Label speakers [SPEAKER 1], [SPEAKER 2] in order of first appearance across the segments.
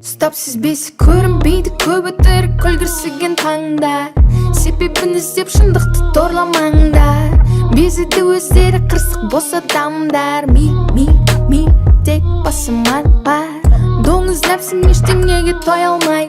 [SPEAKER 1] Stopsiz besi ko'rinmaydi ko'p kulgirsigan tongda sebebini izlab shundoqda to'rlamangda bezidi o'zlari qirsiq bo'lsa damdar mil deb bosaman bar do'ngiz nafsim hech dunyoga to'yolmay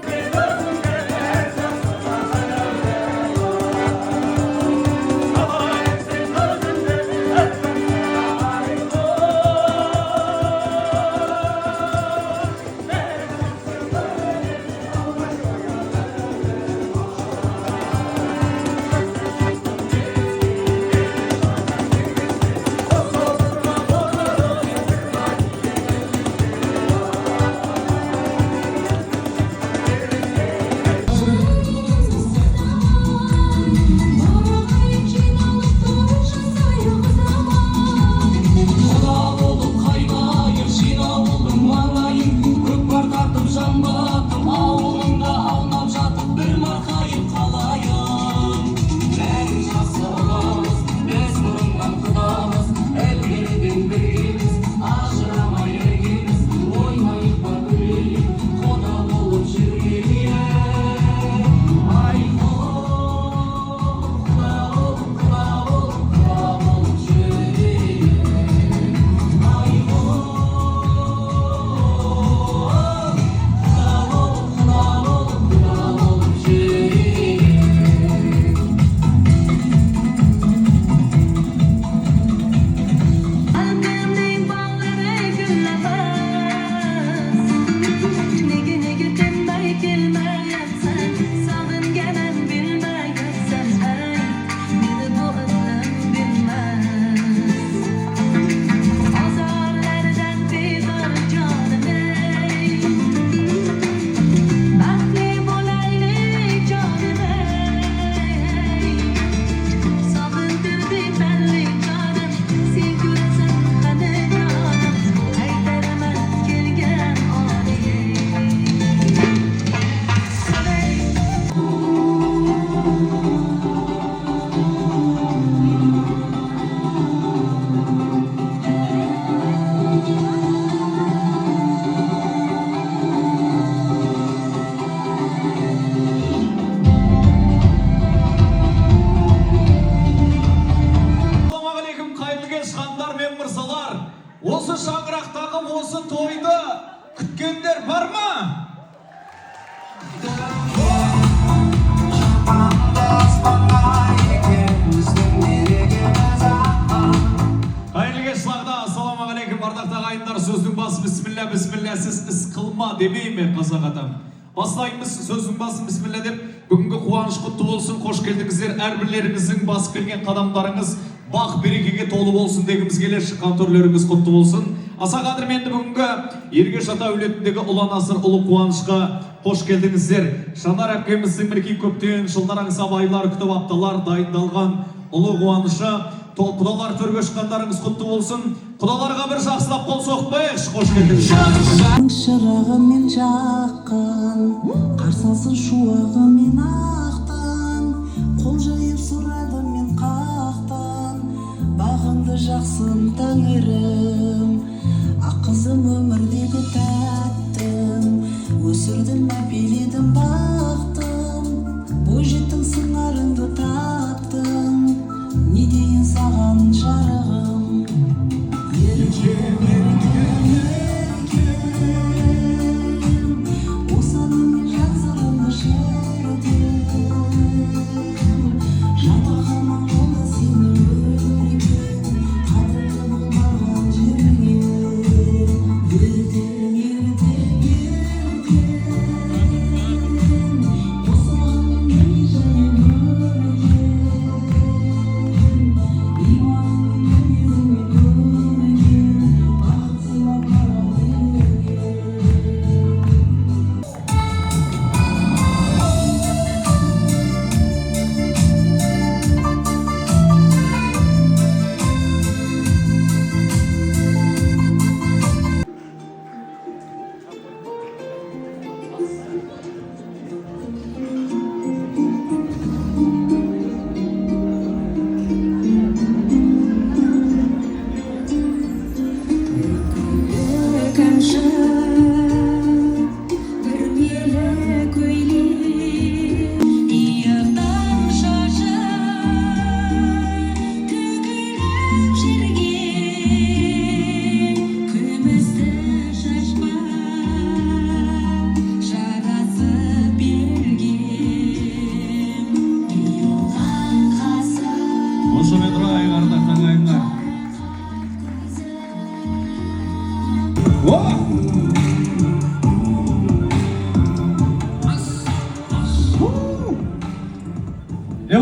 [SPEAKER 2] Осы шаңырақтағы осы тойды күткендер бар ма? Қайырлы кеш сылақта, ассалаумағалейкум, ардақты ағайындар, сөздің басы бісміллә, сіз іс қылма демей ме қазақ атам? Бастаймыз сөздің басы бісміллә деп, бүгінгі қуаныш құтты болсын, қош келдіңіздер, әрбірлеріңіздің басып келген қадамдарыңыз бақ берекеге толы болсын дегіміз келер, шыққан түрлеріңіз құтты болсын. Аса қадірменді бүгінгі Ергеш ата әулетіндегі ұлан асыр ұлы қуанышқа қош келдіңіздер. Шанар әпкеміздің мінекей көптен жылдар аңсап айлар күтіп апталар дайындалған ұлы қуанышы. Құдалар төрге шыққандарыңыз құтты болсын. Құдаларға бір жақсылап қол соқпайықшы, қош келдіңіздер.
[SPEAKER 3] Шырағымен жаққан, қарсалсын шуағымен ақтан, қол жайып сұрады мен қақтан, бағымды жақсын тәңірім, аққызым өмірдегі тәттім, өсірдім әпеледім бақтым, бойжеттің сыңарыңды таптым, не дейін саған жарығым. Еркем, еркем, еркем, осанымен жазырымды жердем, жатырғаман жолда сені өрекем, қадірлі болмаған жеріңе. Еркем, еркем, еркем, осанымен мен және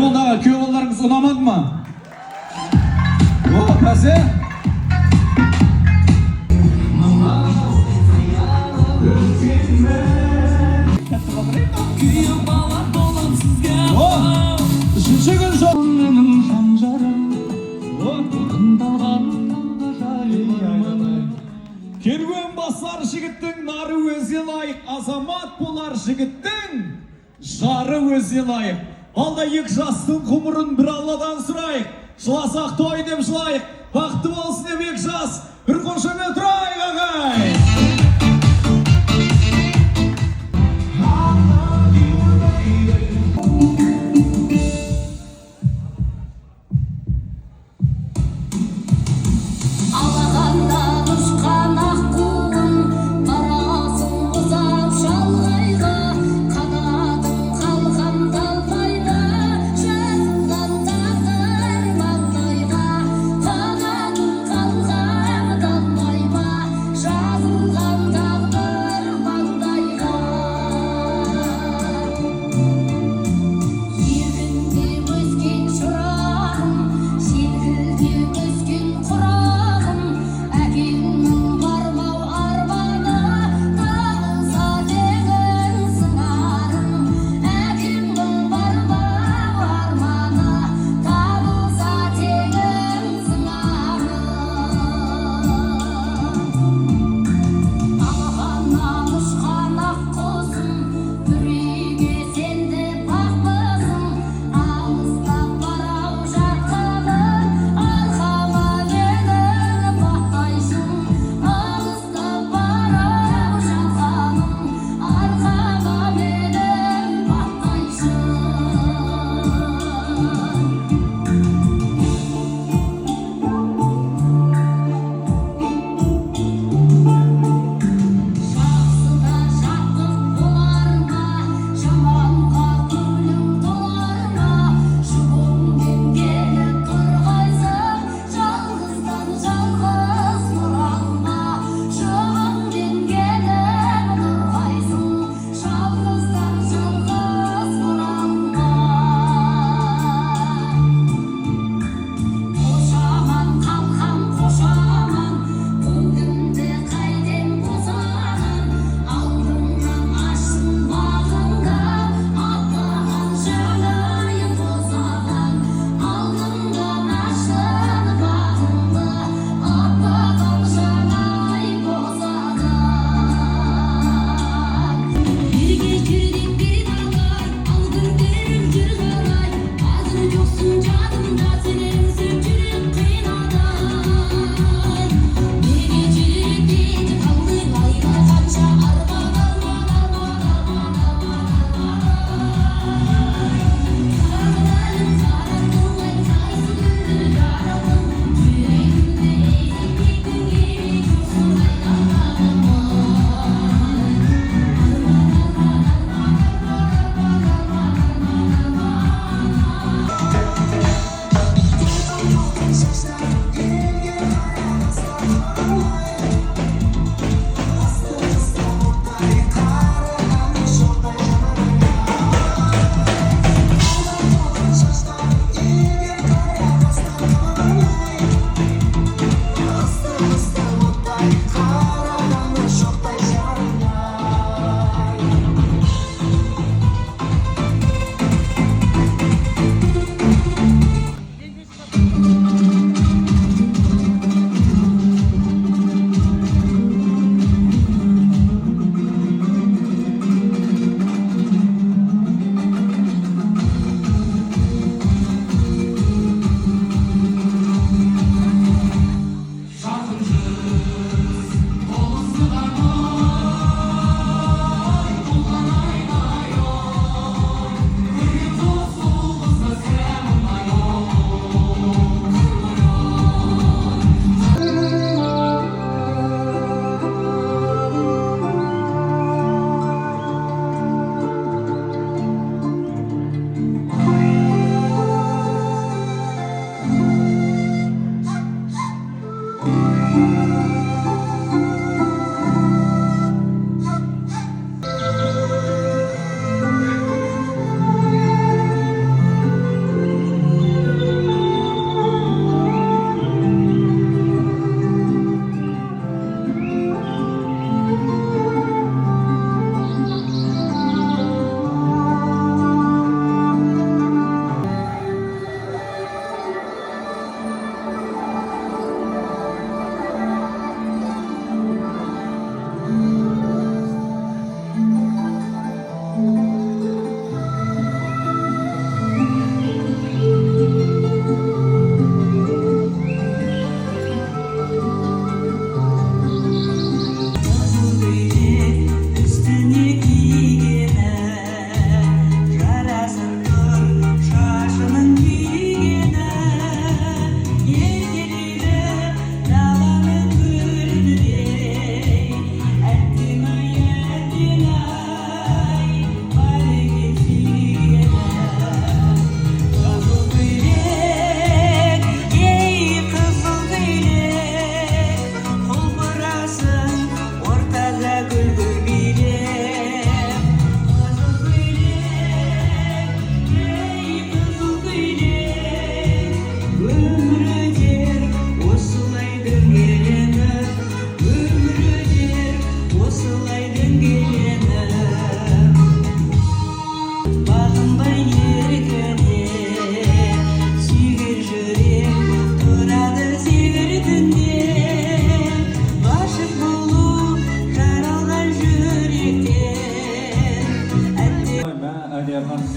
[SPEAKER 2] болды аға, күйеу балаларыңыз ұнамады ма? О, бәсе? О, үшінші күн жоқ. Керуен басар жігіттің нары өзі лайық, азамат болар жігіттің жары өзі лайық. Алда екі жастың құмырын бір алладан сұрайық, жыласақ той деп жылайық, бақытты болсын деп екі жас, бір қошемет тұрайық ағай.
[SPEAKER 3] Алағаннан ұшқан аққуым, барасың ұзап шалғайға, қанатың қалған талмайға, жазылған тағдыр маңдайға, қанатың қалған талмайға, жазылған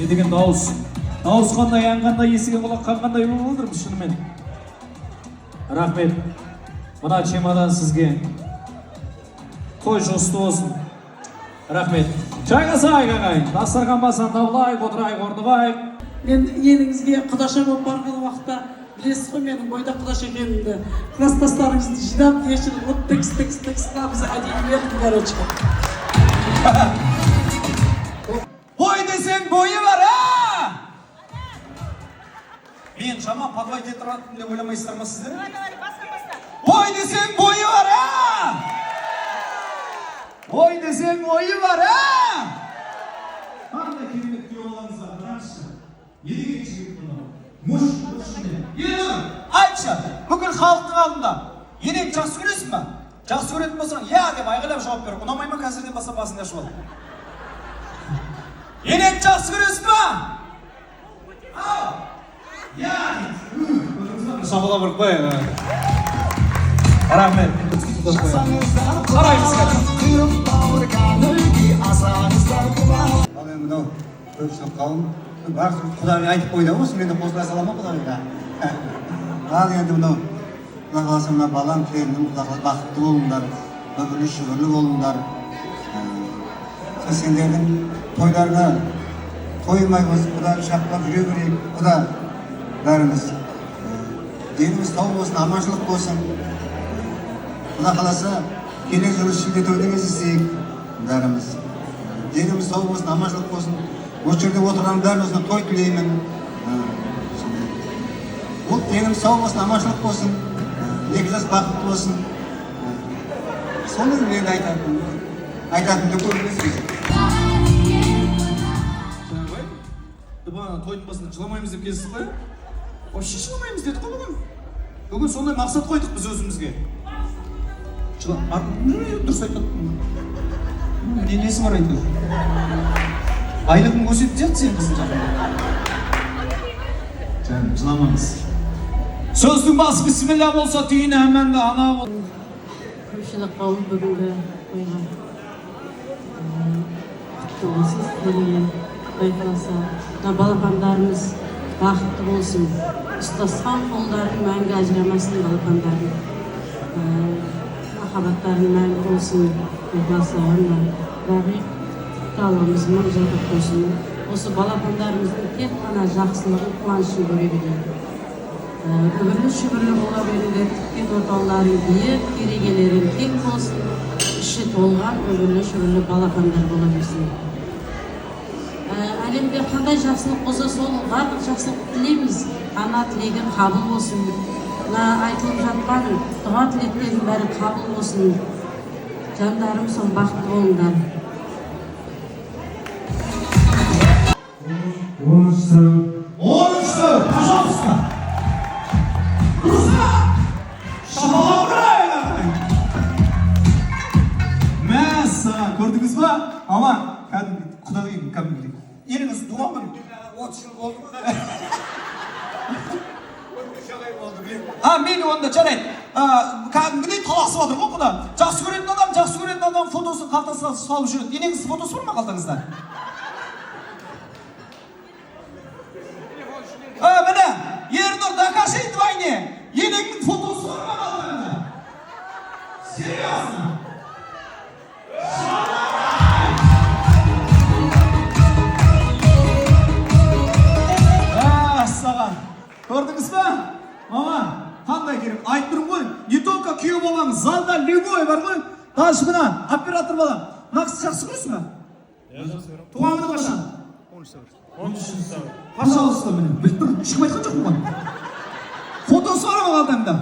[SPEAKER 2] не деген дауыс. Дауыс қандай, ән қандай, есіге құлақ қандай болып отыр шынымен. Рахмет. Мына чемодан сізге. Той жосты болсын. Рахмет. Жайғасайық ағайын. Дастархан басынан табылайық, отырайық, орнығайық.
[SPEAKER 4] Мен еліңізге құдаша болып барған уақытта білесіз ғой менің бойда құдаша екенімді. Класстастарыңызды жинап, кешір қылып, текст қыламыз әдейі берді, короче.
[SPEAKER 2] Бой десең бойы бар, а? Мен жаман подвайт етіратым деп ойламайсыздар ма сіздер? Бой десең бойы бар, а? Бой десең ойы бар, а? Қандай керемет күйеу балаңызға қараңызшы. Не деген жігіт бұны? Елдің, айтшы, бүкіл халықтың алдында енең жақсы көресің ба? Жақсы көретін болсаң, я деп айғайлап жауап бер. Ұнамай ма қазірден бастап басында ашып ал. Енең жақсы көресің ба? Ау! Я дейді. Шабыла бұрқпай. Рахмет. Қараймыз қазір.
[SPEAKER 5] Ал енді мынау көпшілік қауым бар құдағи айтып қойды осы мен де қосыла саламын құдағиға. Ал енді мынау құда қаласа мына балам келінім құда қаласа бақытты болыңдар, өмірлі шүбірлі болыңдар. Сендердің тойларына тоймай осы құда шақпақ жүре берейік, құда бәріміз. Деніміз сау болсын, аманшылық болсын. Құда қаласа келер жылы шілде тойда кездесейік бәріміз. Деніміз сау болсын, аманшылық болсын. Осы жерде отырған бәрімізге той тілеймін. Бұл денім сау болсын, аманшылық болсын. Екі жас бақытты болсын. Соны мен айтатынды көрмесіз. Тойдың басында жыламаймыз деп келсіз ғой? Вообще жыламаймыз дедік қой бүгін. Бүгін сондай мақсат қойдық біз өзімізге. Дұрыс айтпадым. Несі бар айтыр? Айлығын көрсетіп жатыр сен қызын жақында. Жаным, жыламаңыз. Сөздің басы бісміллә болса түйін әмәнді ана бол.
[SPEAKER 4] Көпшілік қауым бүгінгі тойға құтты болсын, тілеймін. Байқаласа, балапандарымыз бақытты болсын. Ұстасқан қолдарын мәңгі ажырамасын балапандарын. Махаббаттарын мәңгі болсын. Байқаласа, бәрі Allah'ımız mağazada olsun. Осы балапандарымыздың тек қана жақсылығын, қуанышын көре берейік. Өмірлі шүбірлі бола беріңдер, тіккен орталарын биік, керегелерін кең болсын, іші толған өмірлі шүбірлі балапандар бола берсін. Әлемде қандай жақсылық болса, сол барлық жақсылық тілейміз. Ана тілегі қабыл болсын. Айтылып жатқан дұға тілектердің бәрі қабыл болсын. Жандарым сол бақытты болыңдар.
[SPEAKER 2] Оныншы, пожалуйста. Шабалабырай! Мәссаған, көрдіңіз ба? Ама, құдағиым, кәдімгідей. Еліңіз туған күн. 30 жыл болды ма? Мейлі онда жарайды. Кәдімгідей таласып отыр ғой құда. Жақсы көретін адам фотосын қалтасына салып жүреді. Енеңіз фотосы бар ма қалтаңызда? Міне, Ернұр, докажи двойне. Енеңнің фотосы бар ма қалтаңызда? Серьезно? Саған, көрдіңіз ба? Мама, қандай керек? Айттырым ғой, не только күйеу балаңыз, залда любой бар ғой. Даже мына, оператор балам. Нақсы жақсы көресің ба? Туған күні қашан? 13 сәуір. Пожалуйста, міне. Біліп тұр, ешкім айтқан жоқ бұған. Фотосы бар ма қалтаңда?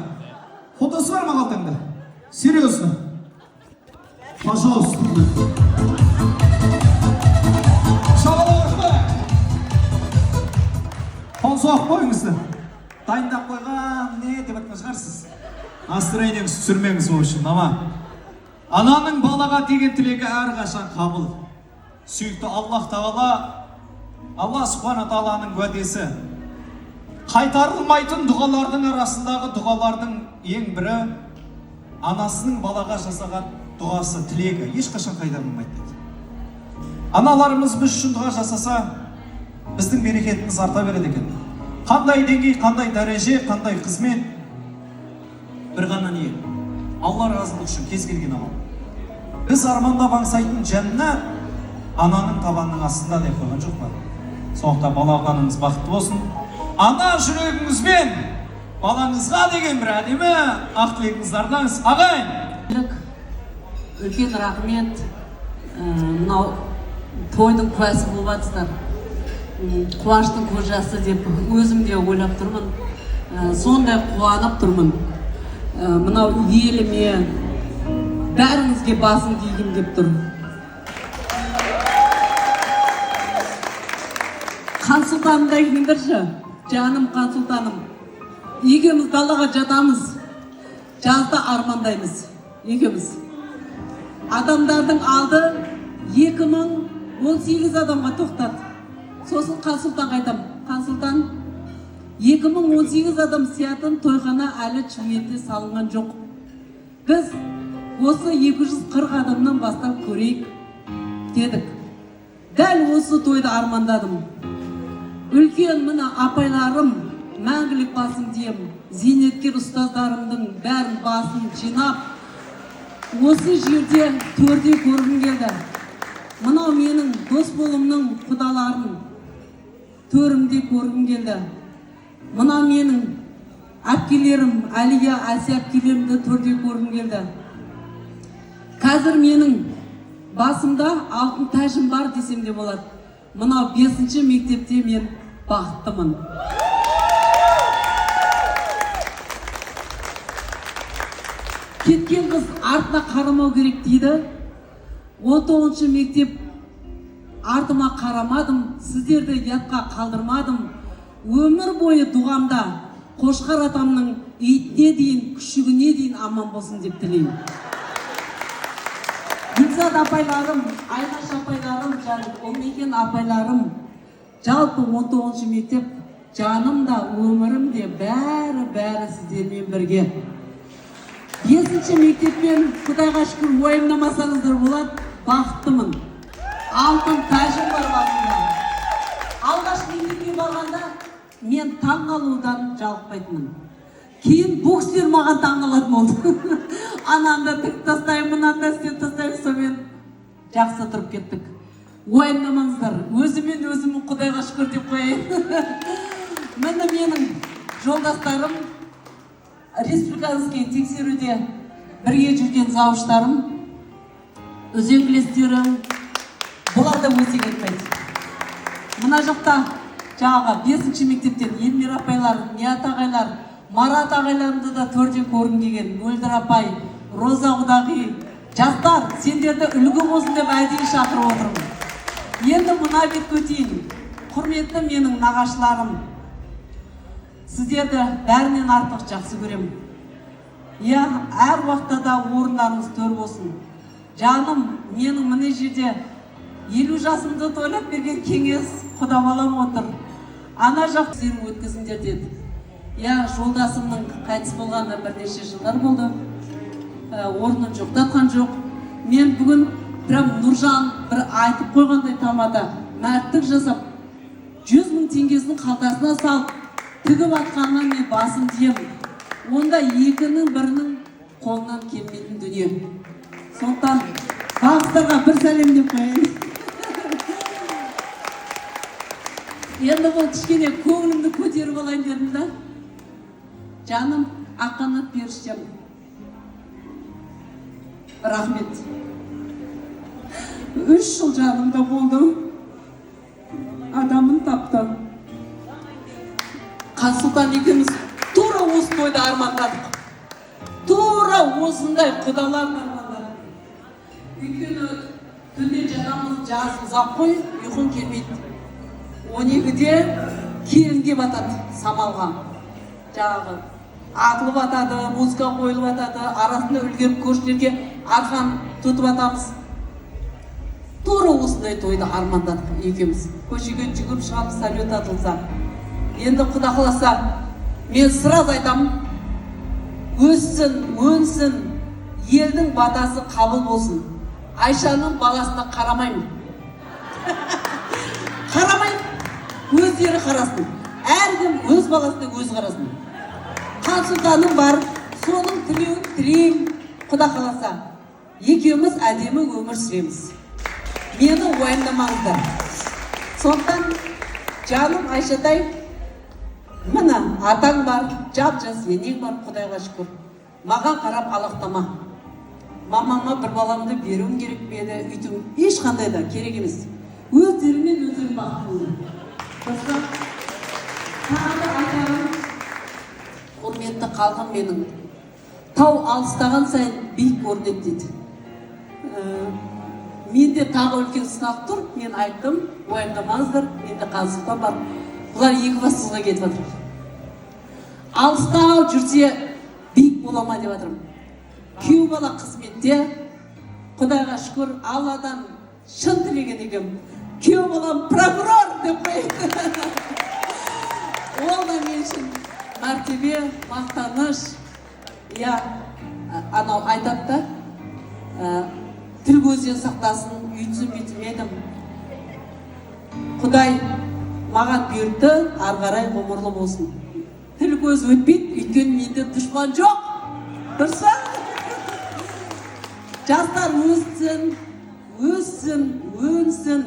[SPEAKER 2] Фотосы бар ма қалтаңда? Серьезно? Пожалуйста. Қонсуақ қойыңызды. Дайындап қойған, не деп айтқан шығарсыз? Настроениеңіз түсірмеңіз ол үшін, ама. Ананың балаға деген тілегі әрқашан қабыл. Сүйікті Аллах Тағала, Алла Субхана Тағаланың уәдесі. Қайтарылмайтын дұғалардың арасындағы дұғалардың ең бірі анасының балаға жасаған дұғасы, тілегі. Ешқашан қайтарылмайды дейді. Аналарымыз біз үшін дұға жасаса,
[SPEAKER 6] біздің берекетіміз арта береді екен. Қандай деңгей, қандай дәреже, қандай қызмет, бір ғана ниет. Алла разылығы үшін кез келген амал. Біз армандап аңсайтын жәннат ананың табанының астында деп қойған жоқ па? Сондықтан балапаныңыз бақытты болсын. Ана жүрегіңізбен балаңызға деген бір әдемі ақ тілегіңізді арнаңыз. Ағайын!
[SPEAKER 4] Үлкен рахмет. Мынау тойдың куәсі болып жатсыздар. Қуаныштың көз жасы деп өзім де ойлап тұрмын. Сондай қуанып тұрмын. Мынау еліме бәріңізге басын кигім деп тұр. Хан Сұлтанымды айтыңдаршы, жаным Хан Сұлтаным. Екеуміз далаға жатамыз, жазда армандаймыз, екеуміз. Адамдардың алды 2018 адамға тоқтады. Сосын Хан Сұлтанға айтам, Хан Сұлтан, 2018 адам сиятын тойхана әлі Чуетте салынған жоқ. Біз осы 240 адамнан бастап көрейік дедік. Дәл осы тойды армандадым. Үлкен мына апайларым, мәңгілік басым дейм, зейнеткер ұстаздарымдың бәрін басын жинап, осы жерде төрде көргім келді. Мынау менің дос болымның құдаларын төрімде көргім келді. Мынау менің әпкелерім, Әлия, Әсия әпкелерімді төрде көргім келді. Қазір менің басымда алтын тәжім бар десем де болады. Мынау 5-ші мектепте мен бақыттымын. Кеткен қыз артына қарамау керек дейді. 19-ші мектеп артыма қарамадым, сіздерді ятқа қалдырмадым. Өмір бойы дұғамда Қошқар атамның итіне дейін, күшігіне дейін аман болсын деп тілеймін. Гүлзат апайларым, Айнаш апайларым, Олмекен апайларым, жалпы 19-ші мектеп жаным да, өмірім де бәрі сіздермен бірге. 5-ші мектеппен Құдайға шүкір уайымдамасаңыздар болады, бақыттымын. Алтын тәжім бар басында. Алғаш мектепке барғанда мен таң қалудан жалықпайтынмын. Кейін бокстер маған таң қалатын болды. Ананда тік тастаймын, мынанда істеп тастаймын, сонымен жақсы тұрып кеттік. Уайымдамаңыздар, өзімен өзімін Құдайға шүкір деп қояйын. Міне менің жолдастарым, республиканский тексеруде бірге жүрген завуштарым, үзеңгілестерім, бұлар да өте кетпейді. Мына жақта жаңағы 5-ші мектептен Елмира апайлар, Ният ағайлар, Марат ағайларымды да төрде көргім келген. Мөлдір апай, Роза құдағи, жастар, сендерді үлгі болсын деп әдейі шақырып отырмын. Енді мына бетке өтейін. Құрметті менің нағашыларым, сіздерді бәрінен артық жақсы көремін. Әр уақытта да орындарыңыз төр болсын. Жаным, менің міне жерде 50 жасымды тойлап берген кеңес құдабалам отыр. Ана жақ сені өткізіңдер деді. Жолдасымның қайтыс болғанына бірнеше жылдар болды. Орнын жоқтатқан жоқ. Мен бүгін прям Нұржан бір айтып қойғандай тамада мәрттік жасап 100 000 теңгесін қалтасына салып тігіп атқаннан мен басым дейм. Онда екінің бірінің қолынан келмейтін дүние. Сондықтан бақыттарға бір сәлем деп қояйын. Енді бұл кішкене көңілімді көтеріп алайын дедім да. Жаным, аққанат періштем. Рахмет. 3 жыл жанымда болдым. Адамын таптым. Хан Сұлтан екеуміз тура осы тойды армандадық. Тура осындай құдаларын армандадық. Өйткені түнде жатамыз, жаз ұзақ қой, ұйқым келмейді. 12-де келін деп атады самалға. Жаңағы атылып атады, музыка қойылып атады, арасында үлгеріп көршілерге арқан тұтып атамыз. Тура осындай тойды армандадық екеуміз. Көшеге жүгіріп шығамыз, салют атылса. Енді Құда қаласа, мен сыраз айтамын, өссін, өнсін, елдің батасы қабыл болсын. Айшаның баласына қарамаймын. Қарамаймын. өздері қарасын. Әркім өз баласына өзі қарасын. Хан-сұлтаным бар, соның тілеуін тілеймін. Құда қаласа, екеуміз әдемі өмір сүреміз. Мені уайымдамаңыздар. Сондықтан жаным Айшатай, міне атаң бар, жап-жас енең бар, Құдайға шүкір. Маған қарап алақтама. Мамама бір баламды беруім керек мені, үйтім ешқандай да керек емес. Өздерімен өздерін бақыт болды. Достар, тағы айтарым, құрметті қалғым менің. Тау алыстаған сайын биік көрінеді дейді. Менде тағы үлкен сынақ тұр, мен айттым, уайымдамаңыздар, менде қазықтан бар. Бұлар екі бассызға кетіп жатыр. Алыстау жүрсе биік бола ма деп жатырмын. Күйеу бала қызметте, Құдайға шүкір, Алладан шын тілеген екем. Күйеу балам прокурор деп қойды. Ол да мен үшін мәртебе, мақтаныш. Я анау айтады да, тіл көзден сақтасын, үйтсін бүйтім едім. Құдай маған бұйырды, ары қарай ғұмырлы болсын. Тіл көз өтпейді, өйткені менде дұшпан жоқ. Дұрыс па? Жастар өссін, өнсін.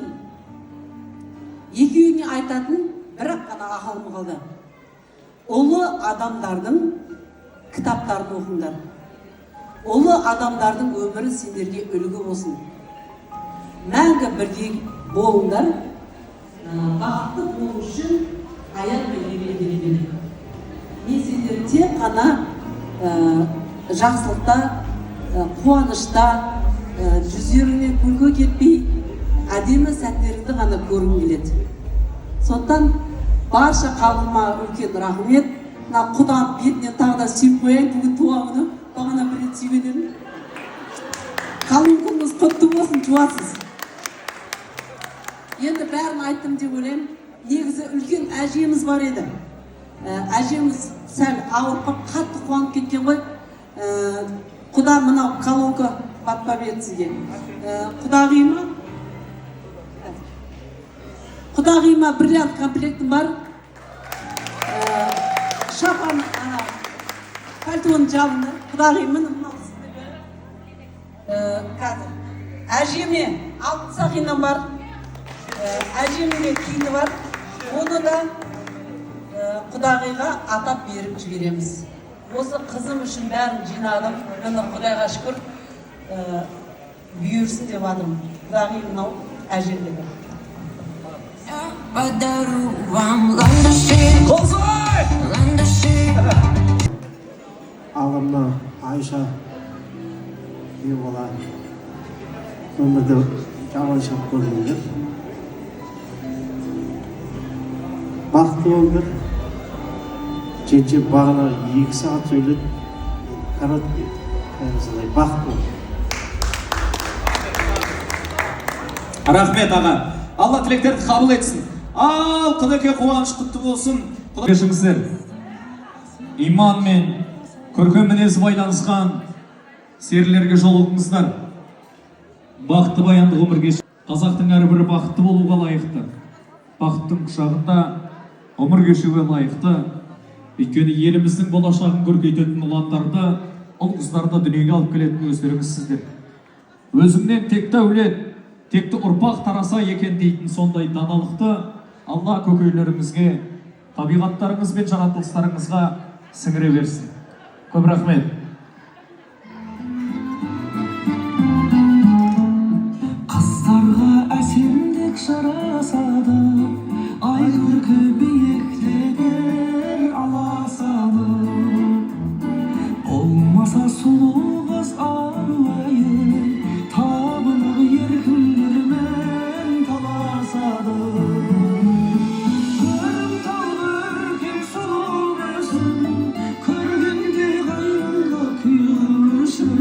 [SPEAKER 4] Екеуіне айтатын бірақ қана ақылым қалды. Ұлы адамдардың кітаптарын оқыңдар. Ұлы адамдардың өмірі сендерге үлгі болсын. Мәңгі бірге болыңдар. Бақытты болу үшін аят пен ерлік. Мен сендер тек қана жақсылықта, қуанышта, жүздеріңнен күлкі кетпей, әдемі сәттеріңді ғана көргім келеді. Сондықтан барша қалғыма үлкен рахмет. Құдан бетінен тағы да сүйіп қояйын, бүгін туған күні, бағана бір рет сүйген едім. Қалың күніңіз құтты болсын, туасыз. Енді бәрін айттым деп ойлаймын. Негізі үлкен әжеміз бар еді. Әжеміз сәл ауырып қалып, қатты қуанып кеткен ғой. Құда мынау колонка батпап еді сізге. Құдағиыма бриллиант комплектім бар. Шапан, пальтоны жабынды. Құдағиымын қазір. Әжеме алтын сақинам бар. Әжеме киіні бар. Оны да Құдағиға атап беріп жібереміз. Осы қызым үшін бәрін жинадым. Мені Құдайға шүкір бұйырсын деп адым. Құдағи мынау әжемдегі.
[SPEAKER 7] Ağamla Ayşe bir bala ömürde çalışıp gördüler. Baktı ömür, gece bağlar 2 saat söyledi, karat bir baktı.
[SPEAKER 2] Рахмет аға. Алла тілектерді қабыл етсін. Ал Құдеке қуаныш құтты болсын. Кешіңіздер. Иман мен көркем мінезі байланысқан серілерге жолығыңыздар. Бақытты баянды ғұмыр кеш. Қазақтың әрбірі бақытты болуға лайықты. Бақыттың құшағында ғұмыр кешуге лайықты. Өйткені еліміздің болашағын көркейтетін ұландарды, ұл-қыздарды дүниеге алып келетін өздеріңізсіздер. Өзіңнен текті әулет, текті ұрпақ тараса екен дейтін сондай даналықты Алла көкейлерімізге, табиғаттарыңыз бен жаратылыстарыңызға сіңіре берсін. Көп рахмет.
[SPEAKER 8] Қыздарға әсемдік жарасады, ай көркі биіктігін аласады. Болмаса сұлу қыз аруайы, табынып еркіндермен таласады. Көрім талды өркен сұлу көзін, көргенде қайрылға күйіршін.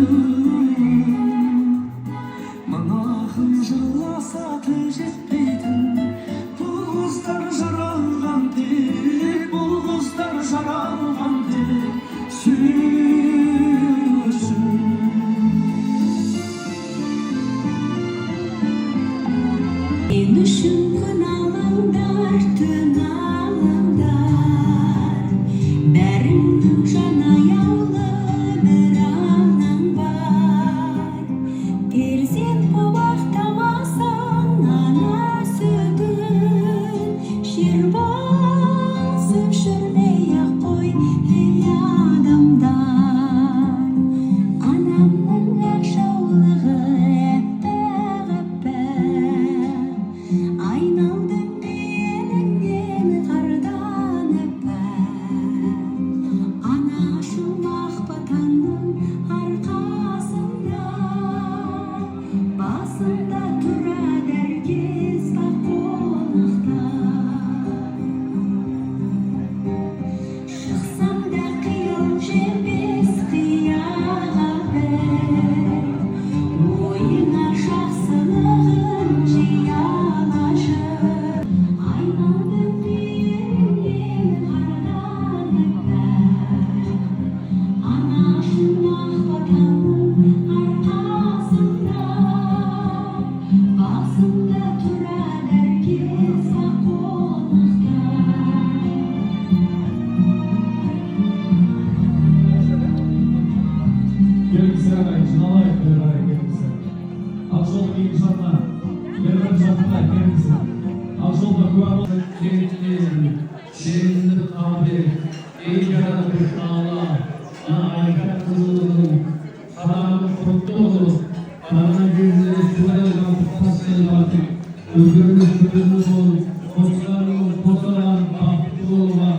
[SPEAKER 8] Мына ақын жырласа тіл жетпейтін, бұл қыздар жаралған тек, бұл қыздар жаралған тек сүйсін.
[SPEAKER 3] Мен үшін күн алаңдар бүтін алаңдар бәріңнің жан аяулы бір анаң бар перзент боп ақтамасаң ана сүтін жер басып жүрмей-ақ қой ей адамдар анамның ақ жаулығы әппақ-әппақ айналдым беліңнен қардан әппақ анашым ақ батаның арқасында басында тұрады әркез бақ қонақта шықсам да қиял жемес қияға бір ойыңа жақсылығын жиі алашы айналдым беліңнен қардан әппақ анашым ақ батаның арқасында басында тұрады әркез бақ қонақта
[SPEAKER 2] Келгісі ағай, жиналайық бір ағай келгісі. Ақжол екі жағына, бір жағына келгісі. Ақжолда куә болсын.
[SPEAKER 9] Şerinde abi, iyice bir sağla, ayakta kızılığın, karanlık kutlu olur, bana günleri süreyle tutasıyla artık, özgürlük sürümlü ol, dostlarımız, dostlarım, kapısı olma,